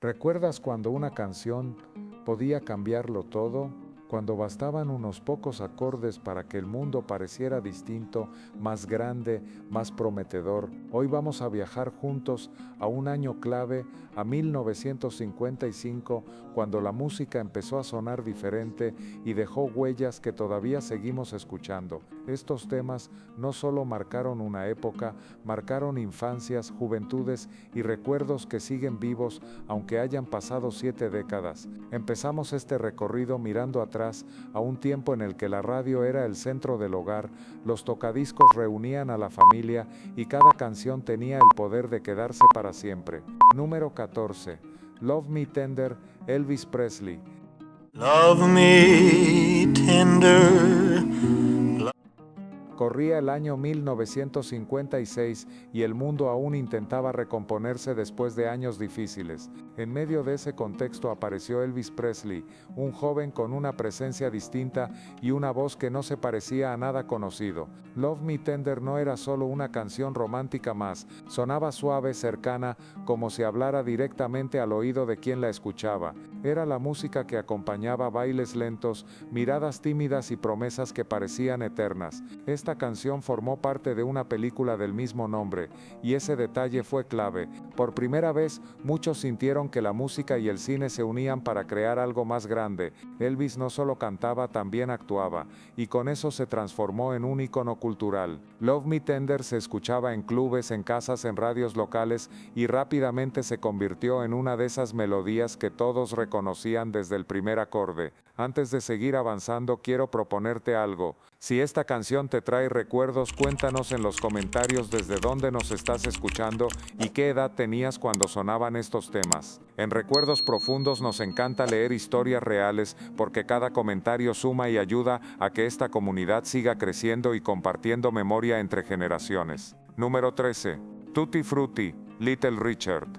¿Recuerdas cuando una canción podía cambiarlo todo? Cuando bastaban unos pocos acordes para que el mundo pareciera distinto, más grande, más prometedor. Hoy vamos a viajar juntos a un año clave, a 1955, cuando la música empezó a sonar diferente y dejó huellas que todavía seguimos escuchando. Estos temas no solo marcaron una época, marcaron infancias, juventudes y recuerdos que siguen vivos aunque hayan pasado 7 décadas. Empezamos este recorrido mirando atrás a un tiempo en el que la radio era el centro del hogar, los tocadiscos reunían a la familia y cada canción tenía el poder de quedarse para siempre. Número 14. Love Me Tender, Elvis Presley. Love me tender. Corría el año 1956 y el mundo aún intentaba recomponerse después de años difíciles. En medio de ese contexto apareció Elvis Presley, un joven con una presencia distinta y una voz que no se parecía a nada conocido. Love Me Tender no era solo una canción romántica más, sonaba suave, cercana, como si hablara directamente al oído de quien la escuchaba. Era la música que acompañaba bailes lentos, miradas tímidas y promesas que parecían eternas. Esta canción formó parte de una película del mismo nombre, y ese detalle fue clave. Por primera vez, muchos sintieron que la música y el cine se unían para crear algo más grande. Elvis no solo cantaba, también actuaba, y con eso se transformó en un ícono cultural. Love Me Tender se escuchaba en clubes, en casas, en radios locales, y rápidamente se convirtió en una de esas melodías que todos reconocían desde el primer acorde. Antes de seguir avanzando, quiero proponerte algo. Si esta canción te trae recuerdos, cuéntanos en los comentarios desde dónde nos estás escuchando y qué edad tenías cuando sonaban estos temas. En Recuerdos Profundos nos encanta leer historias reales porque cada comentario suma y ayuda a que esta comunidad siga creciendo y compartiendo memoria entre generaciones. Número 13. Tutti Frutti, Little Richard.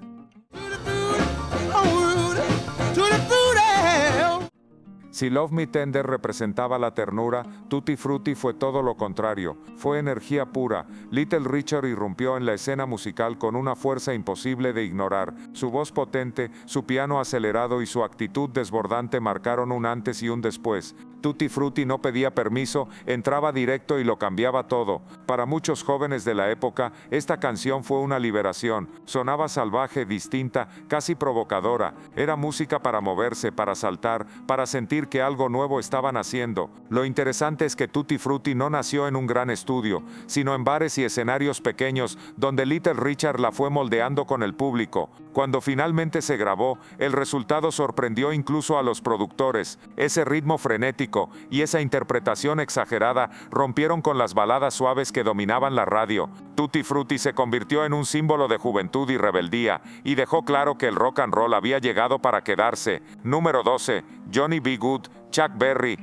Si Love Me Tender representaba la ternura, Tutti Frutti fue todo lo contrario, fue energía pura. Little Richard irrumpió en la escena musical con una fuerza imposible de ignorar. Su voz potente, su piano acelerado y su actitud desbordante marcaron un antes y un después. Tutti Frutti no pedía permiso, entraba directo y lo cambiaba todo. Para muchos jóvenes de la época, esta canción fue una liberación. Sonaba salvaje, distinta, casi provocadora. Era música para moverse, para saltar, para sentir que algo nuevo estaban haciendo. Lo interesante es que Tutti Frutti no nació en un gran estudio, sino en bares y escenarios pequeños, donde Little Richard la fue moldeando con el público. Cuando finalmente se grabó, el resultado sorprendió incluso a los productores. Ese ritmo frenético y esa interpretación exagerada rompieron con las baladas suaves que dominaban la radio. Tutti Frutti se convirtió en un símbolo de juventud y rebeldía, y dejó claro que el rock and roll había llegado para quedarse. Número 12. Johnny B. Good, Chuck Berry.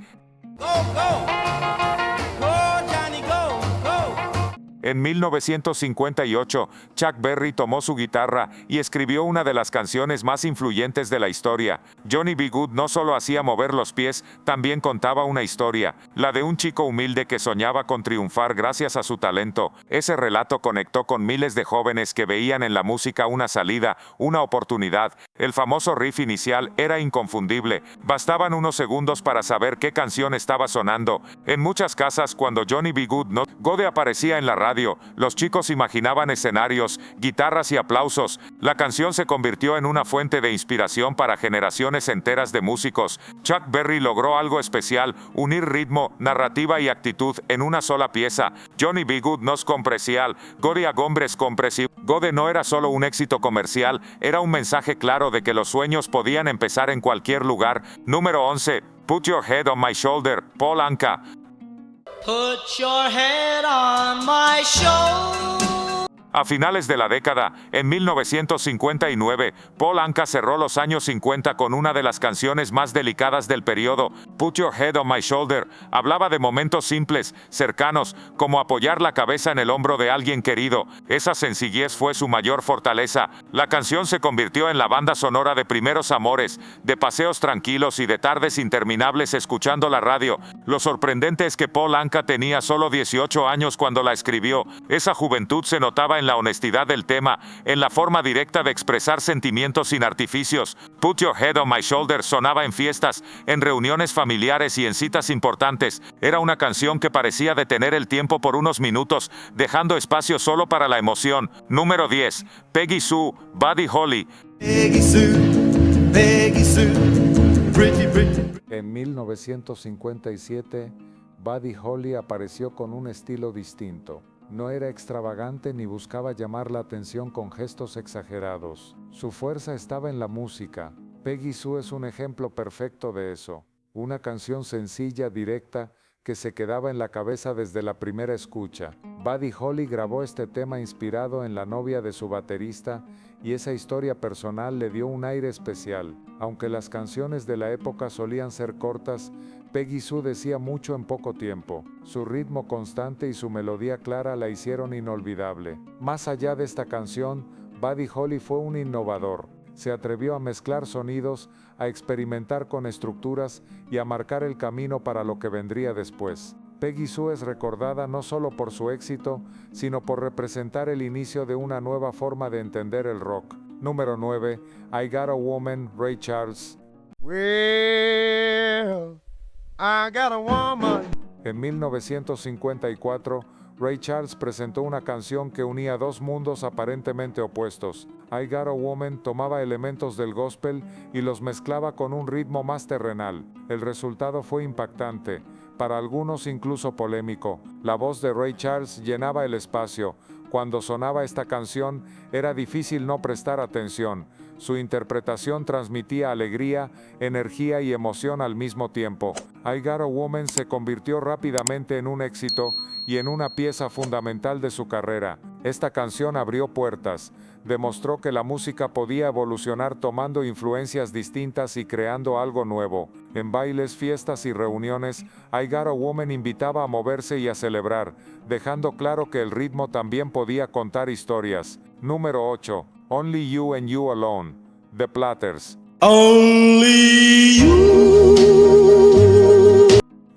Go, go. Go, Johnny, go, go. En 1958, Chuck Berry tomó su guitarra y escribió una de las canciones más influyentes de la historia. Johnny B. Good no solo hacía mover los pies, también contaba una historia, la de un chico humilde que soñaba con triunfar gracias a su talento. Ese relato conectó con miles de jóvenes que veían en la música una salida, una oportunidad. El famoso riff inicial era inconfundible. Bastaban unos segundos para saber qué canción estaba sonando. En muchas casas, cuando Johnny B. Good aparecía en la radio, los chicos imaginaban escenarios, guitarras y aplausos. La canción se convirtió en una fuente de inspiración para generaciones enteras de músicos. Chuck Berry logró algo especial, unir ritmo, narrativa y actitud en una sola pieza. Johnny B. Good nos compresial, Gode a Gombres compresivo. Gode no era solo un éxito comercial, era un mensaje claro de que los sueños podían empezar en cualquier lugar. Número 11. Put Your Head on My Shoulder, Paul Anka. Put your head on my shoulder. A finales de la década, en 1959, Paul Anka cerró los años 50 con una de las canciones más delicadas del periodo. Put Your Head on My Shoulder hablaba de momentos simples, cercanos, como apoyar la cabeza en el hombro de alguien querido. Esa sencillez fue su mayor fortaleza. La canción se convirtió en la banda sonora de primeros amores, de paseos tranquilos y de tardes interminables escuchando la radio. Lo sorprendente es que Paul Anka tenía solo 18 años cuando la escribió. Esa juventud se notaba en la honestidad del tema, en la forma directa de expresar sentimientos sin artificios. Put Your Head on My Shoulder sonaba en fiestas, en reuniones familiares y en citas importantes. Era una canción que parecía detener el tiempo por unos minutos, dejando espacio solo para la emoción. Número 10. Peggy Sue, Buddy Holly. Peggy Sue, pretty, pretty. En 1957, Buddy Holly apareció con un estilo distinto. No era extravagante ni buscaba llamar la atención con gestos exagerados. Su fuerza estaba en la música. Peggy Sue es un ejemplo perfecto de eso. Una canción sencilla, directa, que se quedaba en la cabeza desde la primera escucha. Buddy Holly grabó este tema inspirado en la novia de su baterista y esa historia personal le dio un aire especial. Aunque las canciones de la época solían ser cortas, Peggy Sue decía mucho en poco tiempo. Su ritmo constante y su melodía clara la hicieron inolvidable. Más allá de esta canción, Buddy Holly fue un innovador. Se atrevió a mezclar sonidos, a experimentar con estructuras y a marcar el camino para lo que vendría después. Peggy Sue es recordada no solo por su éxito, sino por representar el inicio de una nueva forma de entender el rock. Número 9. I Got a Woman, Ray Charles. Well, I got a woman. En 1954, Ray Charles presentó una canción que unía dos mundos aparentemente opuestos. I Got a Woman tomaba elementos del gospel y los mezclaba con un ritmo más terrenal. El resultado fue impactante, para algunos incluso polémico. La voz de Ray Charles llenaba el espacio. Cuando sonaba esta canción, era difícil no prestar atención. Su interpretación transmitía alegría, energía y emoción al mismo tiempo. I Got a Woman se convirtió rápidamente en un éxito y en una pieza fundamental de su carrera. Esta canción abrió puertas, demostró que la música podía evolucionar tomando influencias distintas y creando algo nuevo. En bailes, fiestas y reuniones, I Got a Woman invitaba a moverse y a celebrar, dejando claro que el ritmo también podía contar historias. Número 8. Only You and You Alone, The Platters. Only you.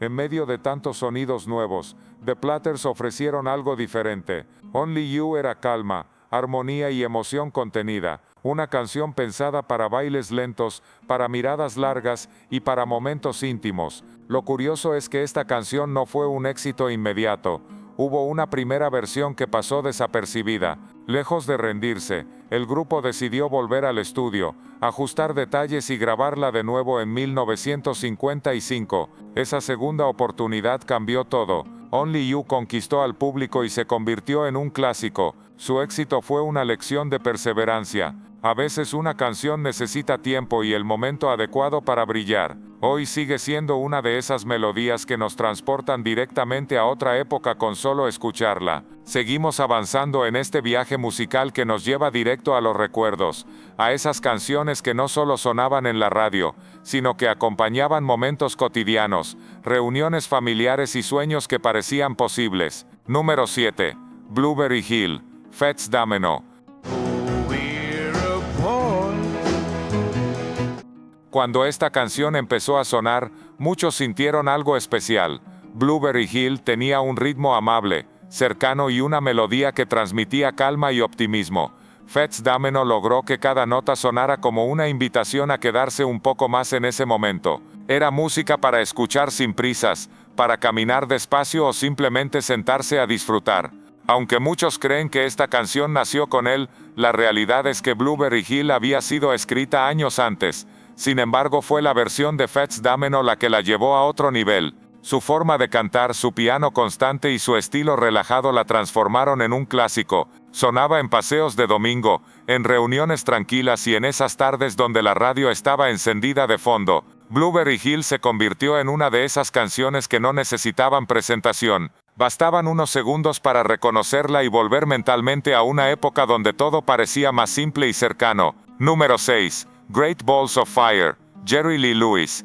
En medio de tantos sonidos nuevos, The Platters ofrecieron algo diferente. Only You era calma, armonía y emoción contenida. Una canción pensada para bailes lentos, para miradas largas y para momentos íntimos. Lo curioso es que esta canción no fue un éxito inmediato. Hubo una primera versión que pasó desapercibida. Lejos de rendirse, el grupo decidió volver al estudio, ajustar detalles y grabarla de nuevo en 1955. Esa segunda oportunidad cambió todo. Only You conquistó al público y se convirtió en un clásico. Su éxito fue una lección de perseverancia. A veces una canción necesita tiempo y el momento adecuado para brillar. Hoy sigue siendo una de esas melodías que nos transportan directamente a otra época con solo escucharla. Seguimos avanzando en este viaje musical que nos lleva directo a los recuerdos, a esas canciones que no solo sonaban en la radio, sino que acompañaban momentos cotidianos, reuniones familiares y sueños que parecían posibles. Número 7. Blueberry Hill, Fats Domino. Cuando esta canción empezó a sonar, muchos sintieron algo especial. Blueberry Hill tenía un ritmo amable, cercano y una melodía que transmitía calma y optimismo. Fats Domino logró que cada nota sonara como una invitación a quedarse un poco más en ese momento. Era música para escuchar sin prisas, para caminar despacio o simplemente sentarse a disfrutar. Aunque muchos creen que esta canción nació con él, la realidad es que Blueberry Hill había sido escrita años antes. Sin embargo, fue la versión de Fats Domino la que la llevó a otro nivel. Su forma de cantar, su piano constante y su estilo relajado la transformaron en un clásico. Sonaba en paseos de domingo, en reuniones tranquilas y en esas tardes donde la radio estaba encendida de fondo. Blueberry Hill se convirtió en una de esas canciones que no necesitaban presentación. Bastaban unos segundos para reconocerla y volver mentalmente a una época donde todo parecía más simple y cercano. Número 6. Great Balls of Fire, Jerry Lee Lewis.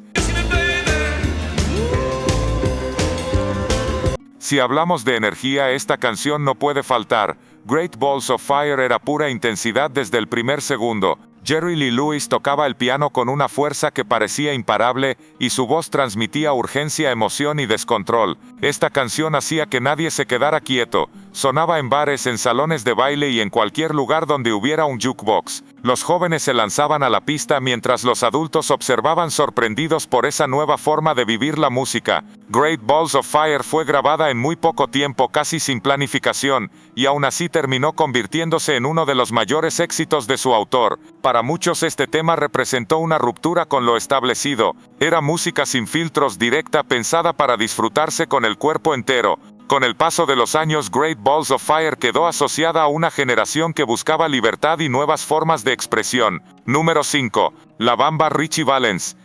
Si hablamos de energía, esta canción no puede faltar. Great Balls of Fire era pura intensidad desde el primer segundo. Jerry Lee Lewis tocaba el piano con una fuerza que parecía imparable, y su voz transmitía urgencia, emoción y descontrol. Esta canción hacía que nadie se quedara quieto. Sonaba en bares, en salones de baile y en cualquier lugar donde hubiera un jukebox. Los jóvenes se lanzaban a la pista mientras los adultos observaban sorprendidos por esa nueva forma de vivir la música. Great Balls of Fire fue grabada en muy poco tiempo, casi sin planificación, y aún así terminó convirtiéndose en uno de los mayores éxitos de su autor. Para muchos este tema representó una ruptura con lo establecido. Era música sin filtros, directa, pensada para disfrutarse con el cuerpo entero. Con el paso de los años, Great Balls of Fire quedó asociada a una generación que buscaba libertad y nuevas formas de expresión. Número 5. La Bamba, Richie Valens.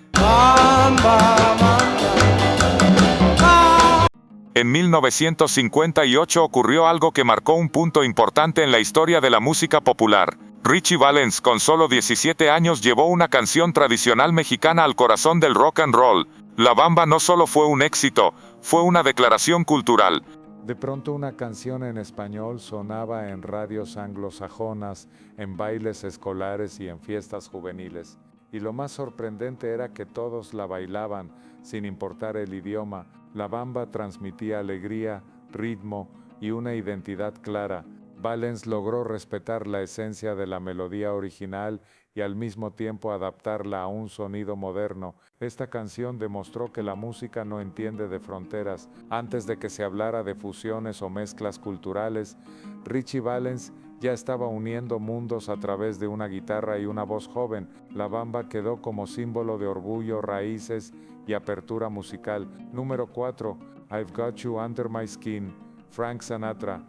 En 1958 ocurrió algo que marcó un punto importante en la historia de la música popular. Richie Valens, con solo 17 años, llevó una canción tradicional mexicana al corazón del rock and roll. La Bamba no solo fue un éxito, fue una declaración cultural. De pronto una canción en español sonaba en radios anglosajonas, en bailes escolares y en fiestas juveniles. Y lo más sorprendente era que todos la bailaban, sin importar el idioma. La Bamba transmitía alegría, ritmo y una identidad clara. Valens logró respetar la esencia de la melodía original y al mismo tiempo adaptarla a un sonido moderno. Esta canción demostró que la música no entiende de fronteras. Antes de que se hablara de fusiones o mezclas culturales, Richie Valens ya estaba uniendo mundos a través de una guitarra y una voz joven. La Bamba quedó como símbolo de orgullo, raíces y apertura musical. Número 4. I've Got You Under My Skin, Frank Sinatra.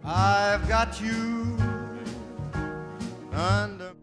I've got you under.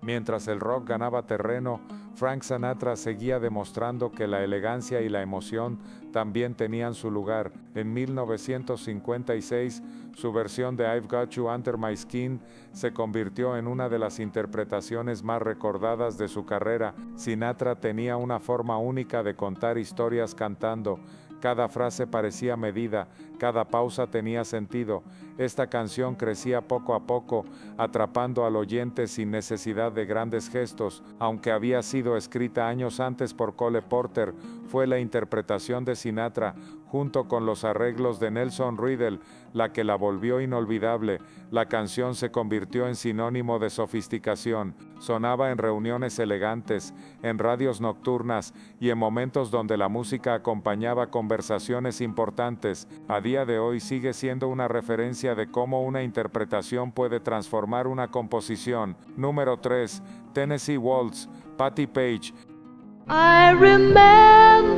Mientras el rock ganaba terreno, Frank Sinatra seguía demostrando que la elegancia y la emoción también tenían su lugar. En 1956, su versión de I've Got You Under My Skin se convirtió en una de las interpretaciones más recordadas de su carrera. Sinatra tenía una forma única de contar historias cantando. Cada frase parecía medida, cada pausa tenía sentido. Esta canción crecía poco a poco, atrapando al oyente sin necesidad de grandes gestos. Aunque había sido escrita años antes por Cole Porter, fue la interpretación de Sinatra, junto con los arreglos de Nelson Riddle, la que la volvió inolvidable. La canción se convirtió en sinónimo de sofisticación. Sonaba en reuniones elegantes, en radios nocturnas y en momentos donde la música acompañaba conversaciones importantes. A día de hoy sigue siendo una referencia de cómo una interpretación puede transformar una composición. Número 3. Tennessee Waltz, Patti Page. I remember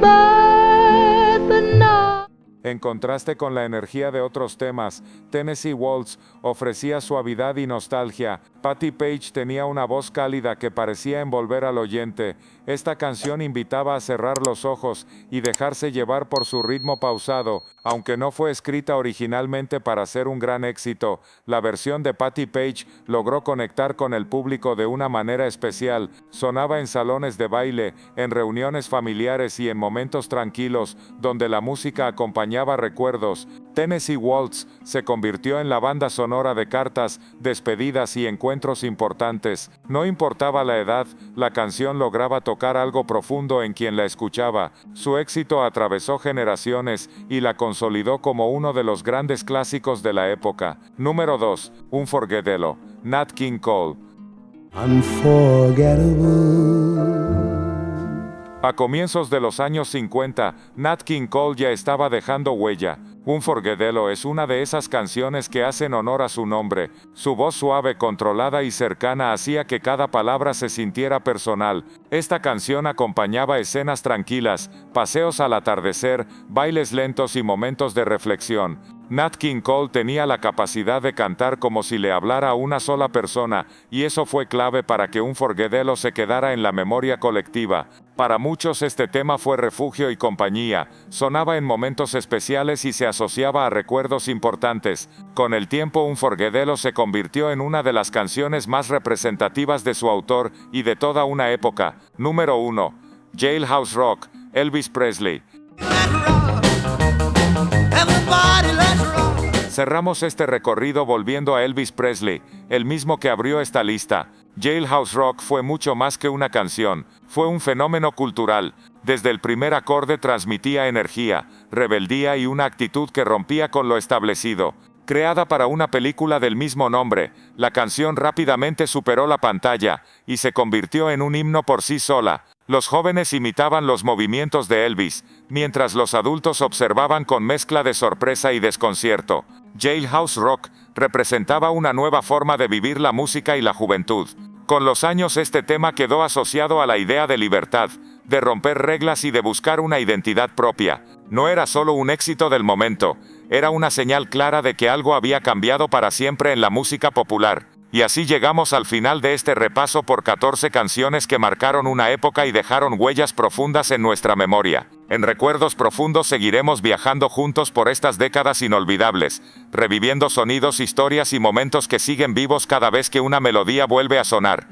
the night. En contraste con la energía de otros temas, Tennessee Waltz ofrecía suavidad y nostalgia. Patti Page tenía una voz cálida que parecía envolver al oyente. Esta canción invitaba a cerrar los ojos y dejarse llevar por su ritmo pausado. Aunque no fue escrita originalmente para ser un gran éxito, la versión de Patti Page logró conectar con el público de una manera especial. Sonaba en salones de baile, en reuniones familiares y en momentos tranquilos, donde la música acompañaba recuerdos. Tennessee Waltz se convirtió en la banda sonora de cartas, despedidas y encuentros importantes. No importaba la edad, la canción lograba tocar algo profundo en quien la escuchaba. Su éxito atravesó generaciones y la consolidó como uno de los grandes clásicos de la época. Número 2. Unforgettable, Nat King Cole. A comienzos de los años 50, Nat King Cole ya estaba dejando huella. Unforgettable es una de esas canciones que hacen honor a su nombre. Su voz suave, controlada y cercana hacía que cada palabra se sintiera personal. Esta canción acompañaba escenas tranquilas, paseos al atardecer, bailes lentos y momentos de reflexión. Nat King Cole tenía la capacidad de cantar como si le hablara a una sola persona, y eso fue clave para que Unforgettable se quedara en la memoria colectiva. Para muchos este tema fue refugio y compañía, sonaba en momentos especiales y se asociaba a recuerdos importantes. Con el tiempo Unforgettable se convirtió en una de las canciones más representativas de su autor y de toda una época. Número 1. Jailhouse Rock, Elvis Presley. Cerramos este recorrido volviendo a Elvis Presley, el mismo que abrió esta lista. Jailhouse Rock fue mucho más que una canción, fue un fenómeno cultural. Desde el primer acorde transmitía energía, rebeldía y una actitud que rompía con lo establecido. Creada para una película del mismo nombre, la canción rápidamente superó la pantalla y se convirtió en un himno por sí sola. Los jóvenes imitaban los movimientos de Elvis, mientras los adultos observaban con mezcla de sorpresa y desconcierto. Jailhouse Rock representaba una nueva forma de vivir la música y la juventud. Con los años este tema quedó asociado a la idea de libertad, de romper reglas y de buscar una identidad propia. No era solo un éxito del momento, era una señal clara de que algo había cambiado para siempre en la música popular. Y así llegamos al final de este repaso por 14 canciones que marcaron una época y dejaron huellas profundas en nuestra memoria. En Recuerdos Profundos seguiremos viajando juntos por estas décadas inolvidables, reviviendo sonidos, historias y momentos que siguen vivos cada vez que una melodía vuelve a sonar.